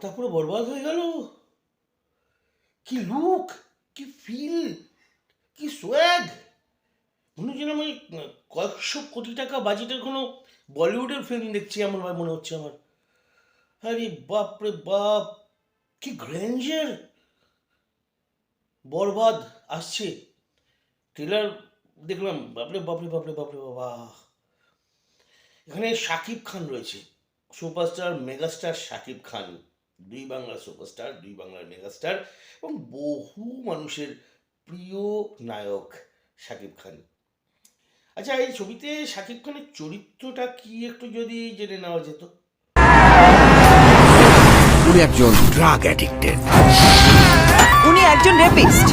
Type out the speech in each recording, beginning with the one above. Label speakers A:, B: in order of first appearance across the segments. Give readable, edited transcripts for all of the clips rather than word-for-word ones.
A: মাথা পুরো বরবাদ হয়ে গেল। কি লুক, কি ফিল, কি সোয়াগ! মনে হচ্ছে না আমি কয়েকশো কোটি টাকা বাজেটের কোনো বলিউডের ফিল্ম দেখছি এমন ভাবে মনে হচ্ছে আমার। আরে বাপ রে বাপ, কি গ্র্যান্ডার! বরবাদ আসছে, ট্রেলার দেখলাম, বাপরে বাপরে বাপরে বাপরে বাবা। এখানে শাকিব খান রয়েছে, সুপারস্টার মেগাস্টার শাকিব খান, দুই বাংলার সুপারস্টার, দুই বাংলার মেগাস্টার এবং বহু মানুষের প্রিয় নায়ক শাকিব খান। আচ্ছা, এই ছবিতে শাকিব খানের চরিত্রটা কি একটু যদি জেনে নেওয়া যেত।
B: উনি একজন ড্রাগ অ্যাডিক্টেড।
C: উনি একজন রেপিস্ট।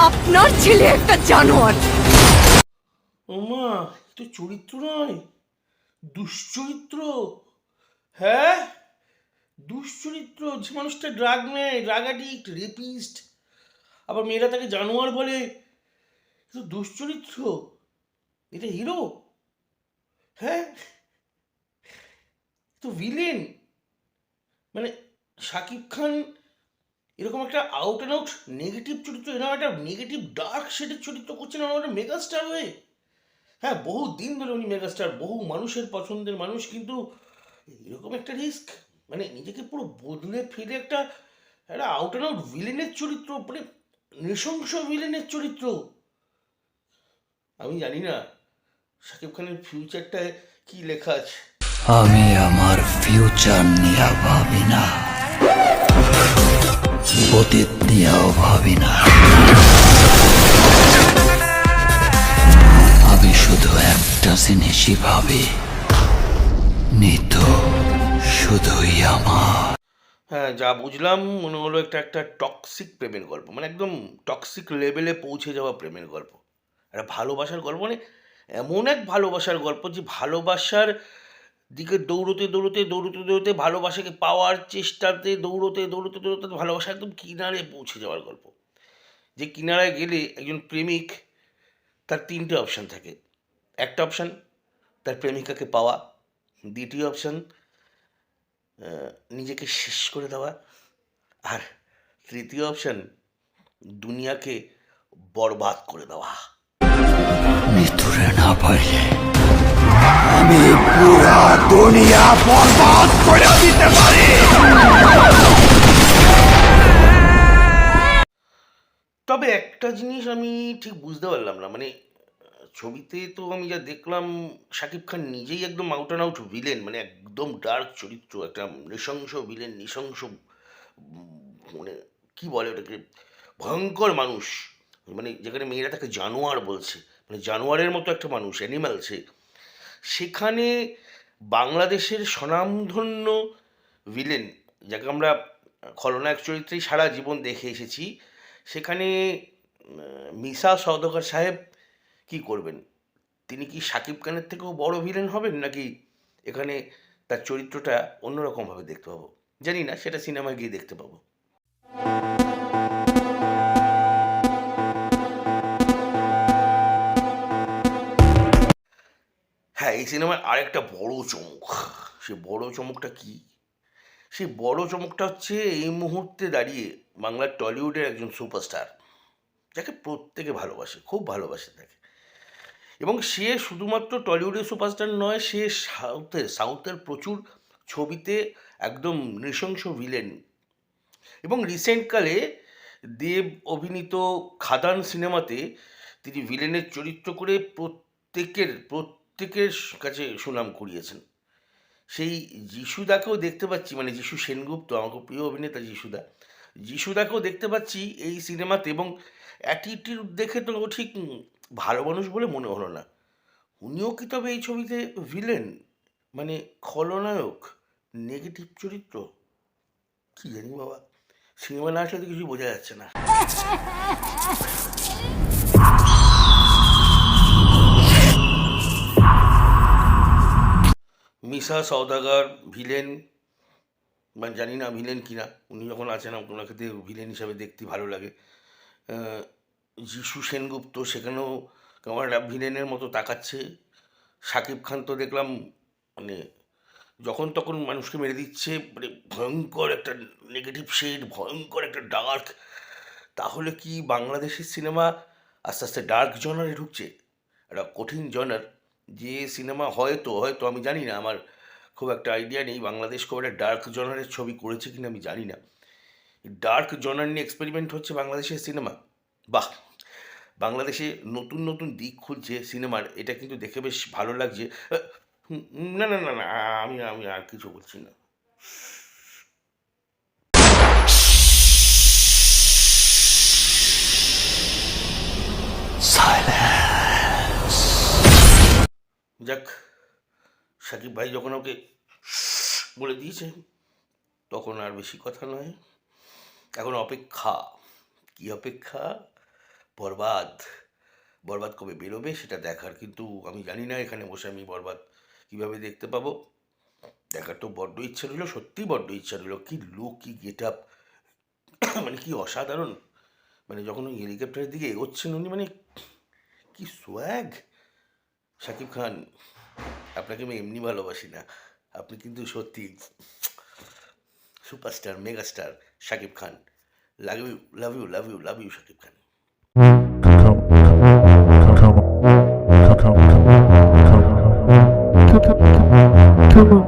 C: আপনার ছেলে একটা জানোয়ার।
A: ওমা, তো চরিত্র নয়, দুশ্চরিত্র। হ্যাঁ, দুশ্চরিত্র। যে মানুষটা ড্রাগ নেয়, ড্রাগ অ্যাডিক্ট, রেপিস্ট, আবার মেয়েরা তাকে জানোয়ার বলে, তো দুশ্চরিত্র। এটা হিরো? হ্যাঁ, তো ভিলেন। মানে শাকিব খান এরকম একটা আউট অ্যান্ড আউট নেগেটিভ চরিত্র, এরকম একটা নেগেটিভ ডার্ক শেডের চরিত্র করছেন আমার একটা মেগাস্টার হয়ে। হ্যাঁ, বহু দিন ধরে উনি মেগাস্টার, বহু মানুষের পছন্দের মানুষ, কিন্তু এরকম একটা রিস্ক, মানে নিজেকে পুরো বদলে ফেলে একটা একটা আউট অ্যান্ড আউট ভিলেনের চরিত্র, মানে নৃশংস ভিলেনের চরিত্র। আমি জানি না শাকিব খানের ফিউচারটায় কি লেখা আছে।
B: আমি আমার ফিউচার নিয়ে ভাবি না, অতীত নিয়েও ভাবি না। আমি শুধু একটা জিনিসই ভাবি, নিতু শুধুই আমার।
A: হ্যাঁ, যা বুঝলাম মনে হলো একটা একটা টক্সিক প্রেমের গল্প, মানে একদম টক্সিক লেভেলে পৌঁছে যাওয়া প্রেমের গল্প, একটা ভালোবাসার গল্প, মানে এমন এক ভালোবাসার গল্প যে ভালোবাসার দিকে দৌড়তে দৌড়তে দৌড়তে দৌড়তে ভালোবাসাকে পাওয়ার চেষ্টাতে দৌড়তে দৌড়তে দৌড়তে ভালোবাসা একদম কিনারে পৌঁছে যাওয়ার গল্প। যে কিনারায় গেলে একজন প্রেমিক, তার তিনটে অপশান থাকে। একটা অপশান তার প্রেমিকাকে পাওয়া, দ্বিতীয় অপশান নিজেকে শেষ করে দেওয়া, আর তৃতীয় অপশান দুনিয়াকে বরবাদ করে দেওয়া।
B: নিতুরে না পাইলে আমি পুরা দুনিয়া বরবাদ করে দিতে পারি।
A: তবে একটা জিনিস আমি ঠিক বুঝতে পারলাম না, মানে ছবিতে তো আমি যা দেখলাম, শাকিব খান নিজেই একদম আউট অ্যান্ড আউট ভিলেন, মানে একদম ডার্ক চরিত্র, একটা নৃশংস ভিলেন, নৃশংস মানে কি বলে ওটাকে, ভয়ঙ্কর মানুষ। মানে যেখানে মেয়েরা তাকে জানোয়ার বলছে, মানে জানোয়ারের মতো একটা মানুষ, অ্যানিম্যাল সে। সেখানে বাংলাদেশের স্বনামধন্য ভিলেন, যাকে আমরা খলনায়ক চরিত্রেই সারা জীবন দেখে এসেছি, সেখানে মিশা সওদাগর সাহেব কি করবেন? তিনি কি শাকিব খানের থেকেও বড় ভিলেন হবেন, নাকি এখানে তার চরিত্রটা অন্যরকমভাবে দেখতে পাবো? জানি না, সেটা সিনেমায় গিয়ে দেখতে পাবো। হ্যাঁ, এই সিনেমার আরেকটা বড় চমক, সে বড় চমকটা কি? সেই বড় চমকটা হচ্ছে এই মুহূর্তে দাঁড়িয়ে বাংলার টলিউডের একজন সুপারস্টার, যাকে প্রত্যেকে ভালোবাসে, খুব ভালোবাসে তাকে। এবং সে শুধুমাত্র টলিউডের সুপারস্টার নয়, সে সাউথের প্রচুর ছবিতে একদম নৃশংস ভিলেন। এবং রিসেন্টকালে দেব অভিনীত খাদান সিনেমাতে তিনি ভিলেনের চরিত্র করে প্রত্যেকের কাছে সুনাম কুড়িয়েছেন। সেই যিশুদাকেও দেখতে পাচ্ছি, মানে যিশু সেনগুপ্ত, আমার খুব প্রিয় অভিনেতা যিশুদাকেও দেখতে পাচ্ছি এই সিনেমাতে, এবং অ্যাটিটিউড দেখে তো ঠিক ভালো মানুষ বলে মনে হলো না। উনিও কি তবে এই ছবিতে ভিলেন, মানে খলনায়ক, নেগেটিভ চরিত্র? কি জানি বাবা, সিনেমা না আসলে তো কিছুই বোঝা যাচ্ছে না। মিশা সওদাগর ভিলেন, মানে জানি না ভিলেন কিনা, উনি যখন আছেন ওনাকে ভিলেন হিসাবে দেখতে ভালো লাগে। যিশু সেনগুপ্ত সেখানেও কেমন একটা ভিলেনের মতো তাকাচ্ছে, শাকিব খান তো দেখলাম মানে যখন তখন মানুষকে মেরে দিচ্ছে, মানে ভয়ঙ্কর একটা নেগেটিভ শেড, ভয়ঙ্কর একটা ডার্ক। তাহলে কি বাংলাদেশের সিনেমা আস্তে আস্তে ডার্ক জনারে ঢুকছে? একটা কঠিন জনার, যে সিনেমা হয়তো হয়তো আমি জানি না, আমার খুব একটা আইডিয়া নেই বাংলাদেশ খুব একটা ডার্ক জনারের ছবি করেছে কিনা আমি জানি না। ডার্ক জনার নিয়ে এক্সপেরিমেন্ট হচ্ছে বাংলাদেশের সিনেমা। বাহ! বাংলাদেশে নতুন নতুন দিক খুলছে সিনেমার, এটা কিন্তু দেখে বেশ ভালো লাগছে। না না না না, আমি আমি আর কিছু বলছি না।
B: Silence.
A: যাক, সাকিব ভাই যখন ওকে বলে দিয়েছে, তখন আর বেশি কথা নয়। এখন অপেক্ষা। কি অপেক্ষা? বরবাদ। বরবাদ কবে বেরোবে সেটা দেখার, কিন্তু আমি জানি না এখানে বসে আমি বরবাদ কীভাবে দেখতে পাবো। দেখার তো বড্ড ইচ্ছা রইল, সত্যিই বড্ড ইচ্ছা রইল। কি লুক, কি গেট আপ, মানে কি অসাধারণ। মানে যখন ওই হেলিকপ্টারের দিকে এগোচ্ছেন উনি, মানে কি সোয়াগ। শাকিব খান, আপনাকে আমি এমনি ভালোবাসি না, আপনি কিন্তু সত্যি superstar, megastar Shakib Khan. Love you, love you, love you, love you Shakib Khan.
D: Come on.